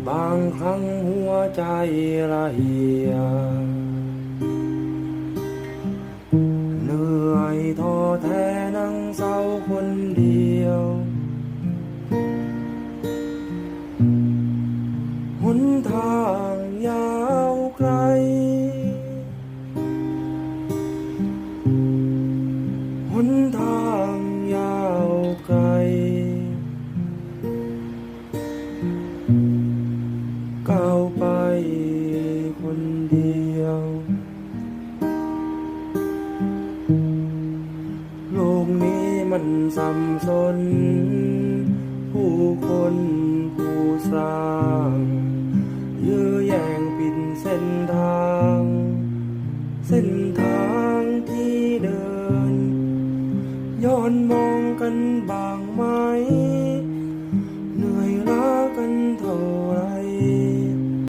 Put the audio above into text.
บางครั้งหัวใจระเหี่ยเหนื่อยท้อแท้นั่งเศร้าคนเดียวหนทางยาวไกลหนทางยาวไกลก้าวไปคนเดียวโลกนี้มันสับสนผู้คนผู้สร้าง